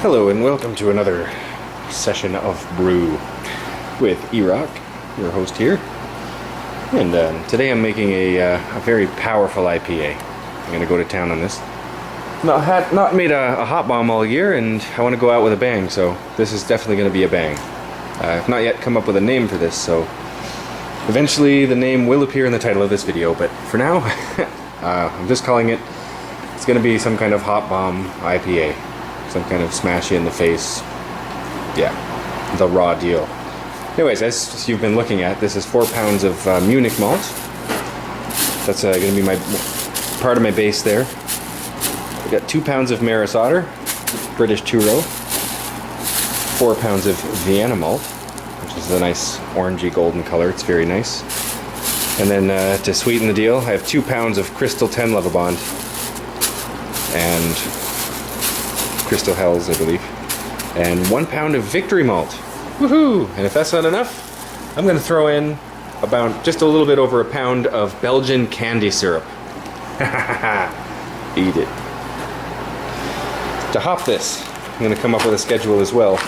Hello and welcome to another session of Brew with E-Rock, your host here. And today I'm making a very powerful IPA. I'm going to go to town on this. Not made a hot bomb all year, and I want to go out with a bang, so this is definitely going to be a bang. I've not yet come up with a name for this, so eventually the name will appear in the title of this video, but for now I'm just calling it, it's going to be some kind of hot bomb IPA. Some kind of smash you in the face. Yeah, the raw deal. Anyways, as you've been looking at, this is 4 pounds of Munich malt. That's going to be my part of my base there. I've got 2 pounds of Maris Otter, British two-row. 4 pounds of Vienna malt, which is a nice orangey golden color. It's very nice. And then to sweeten the deal, I have 2 pounds of Crystal 10 Lovibond and Crystal Hells, I believe, and 1 pound of Victory malt. Woohoo! And if that's not enough, I'm going to throw in about just a little bit over 1 pound of Belgian candy syrup. Eat it. To hop this, I'm going to come up with a schedule as well.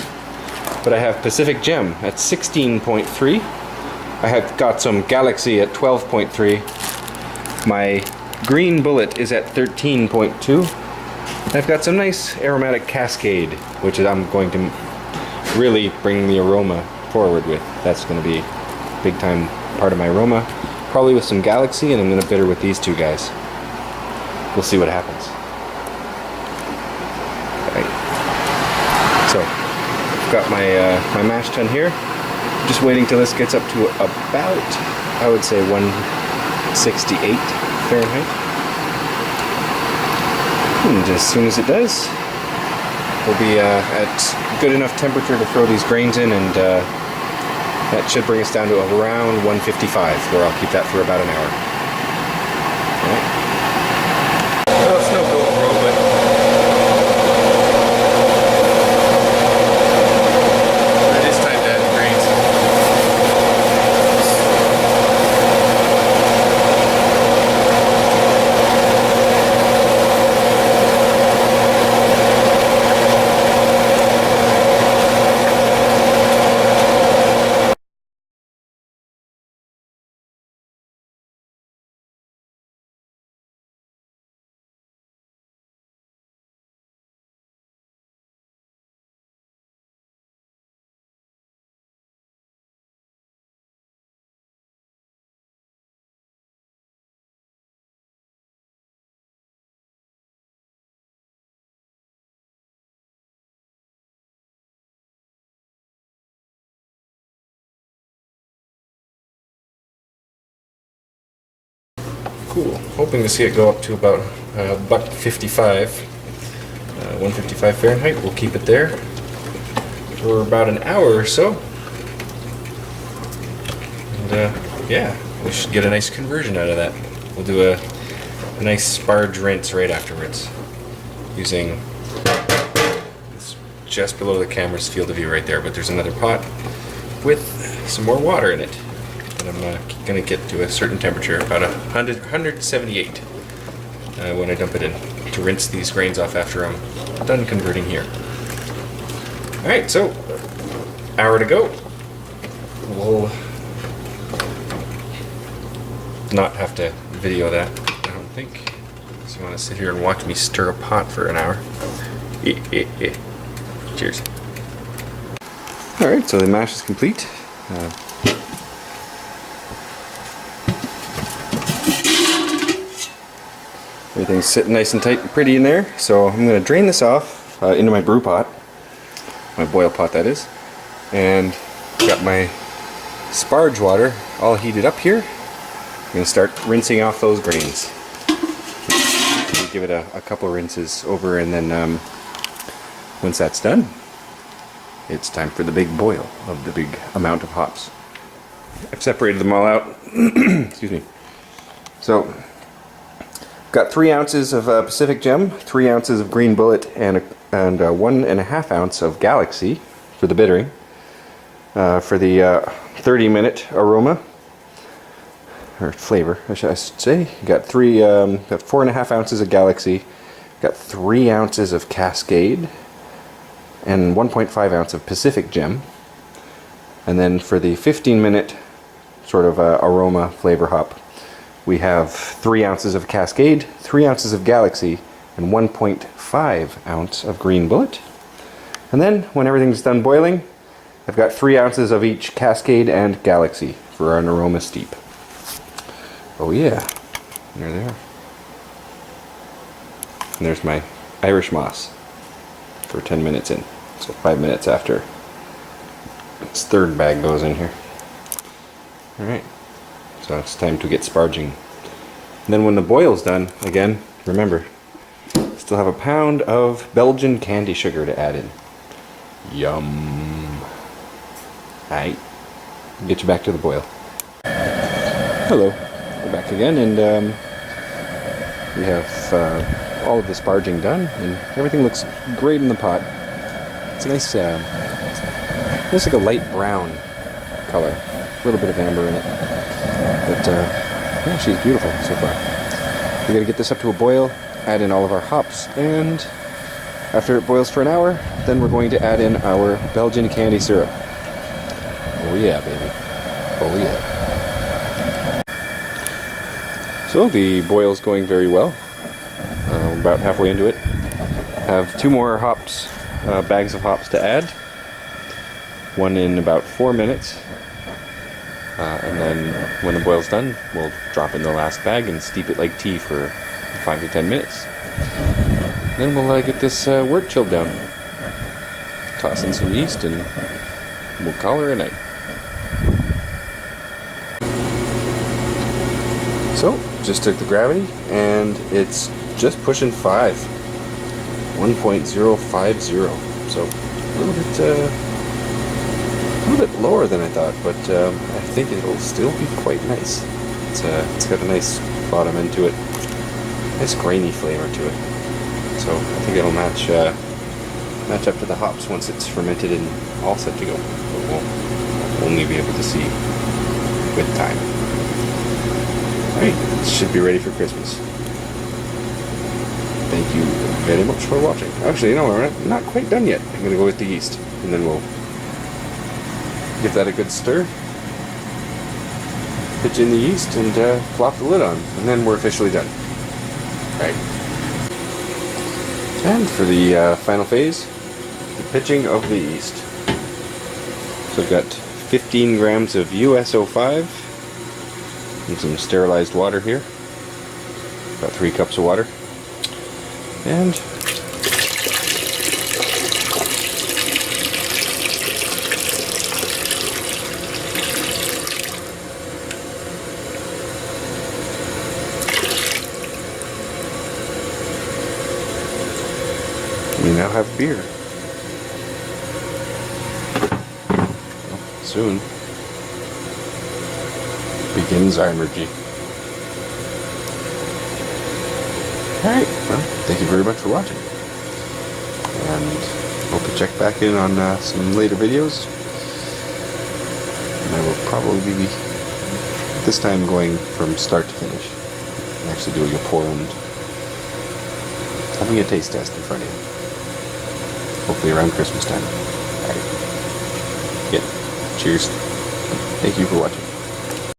But I have Pacific Gem at 16.3. I have got some Galaxy at 12.3. My Green Bullet is at 13.2. I've got some nice aromatic Cascade, which I'm going to really bring the aroma forward with. That's going to be a big time part of my aroma. Probably with some Galaxy, and I'm going to bitter with these two guys. We'll see what happens. Alright. So, I've got my mash tun here. Just waiting till this gets up to about, I would say, 168 Fahrenheit. And as soon as it does, we'll be at good enough temperature to throw these grains in, and that should bring us down to around 155, where I'll keep that for about an hour. All right. Well, it's no GoPro, but it is time to add the grains. Cool. Hoping to see it go up to about $155, 155 Fahrenheit. We'll keep it there for about an hour or so. And yeah, we should get a nice conversion out of that. We'll do a nice sparge rinse right afterwards, using, it's just below the camera's field of view right there, but there's another pot with some more water in it. And I'm going to get to a certain temperature, about 178, when I dump it in, to rinse these grains off after I'm done converting here. Alright, so, hour to go. We'll not have to video that, I don't think. So you want to sit here and watch me stir a pot for an hour. Cheers. Alright, so the mash is complete. Everything's sitting nice and tight and pretty in there, so I'm going to drain this off into my brew pot, my boil pot that is, and got my sparge water all heated up here. I'm going to start rinsing off those grains. Give it a couple rinses over, and then once that's done, it's time for the big boil of the big amount of hops. I've separated them all out. Excuse me. So, got 3 ounces of Pacific Gem, 3 ounces of Green Bullet, and 1.5 ounce of Galaxy for the bittering. For the 30-minute aroma, or flavor, I should say. You got 4.5 ounces of Galaxy, got 3 ounces of Cascade, and 1.5 ounce of Pacific Gem. And then for the 15-minute sort of aroma flavor hop, we have 3 ounces of Cascade, 3 ounces of Galaxy, and 1.5 ounce of Green Bullet. And then when everything's done boiling, I've got 3 ounces of each Cascade and Galaxy for an aroma steep. Oh yeah, there they are. And there's my Irish Moss for 10 minutes in. So 5 minutes after its third bag goes in here. Alright, so it's time to get sparging. And then when the boil's done, again, remember, still have a pound of Belgian candy sugar to add in. Yum. Alright, get you back to the boil. Hello, we're back again, and we have all of the sparging done, and everything looks great in the pot. It's a nice, looks like a light brown color, a little bit of amber in it, but yeah, she's beautiful so far. We're gonna get this up to a boil, add in all of our hops, and after it boils for an hour, then we're going to add in our Belgian candy syrup. Oh yeah, baby. Oh yeah. So the boil's going very well. About halfway into it. Have 2 more hops, bags of hops to add. One in about 4 minutes. And then when the boil's done, we'll drop in the last bag and steep it like tea for 5 to 10 minutes. Then we'll get this wort chilled down. Toss in some yeast and we'll call her a night. So, just took the gravity and it's just pushing 5. 1.050. So, a little bit lower than I thought, but I think it'll still be quite nice. It's got a nice bottom end to it. Nice grainy flavor to it. So I think it'll match up to the hops once it's fermented and all set to go. But we'll only be able to see with time. Alright, this should be ready for Christmas. Thank you very much for watching. Actually, you know, we're not quite done yet. I'm going to go with the yeast, and then we'll give that a good stir. Pitch in the yeast and plop the lid on, and then we're officially done. Alright. And for the final phase, the pitching of the yeast. So I've got 15 grams of USO5 and some sterilized water here. About 3 cups of water. And we now have beer. Well, soon begins Acerbic. Alright, well, thank you very much for watching. And hope you check back in on some later videos. And I will probably be, this time, going from start to finish. And actually doing a pour and having a taste test in front of you. Hopefully around Christmas time. Alright. Yeah. Cheers. Thank you for watching.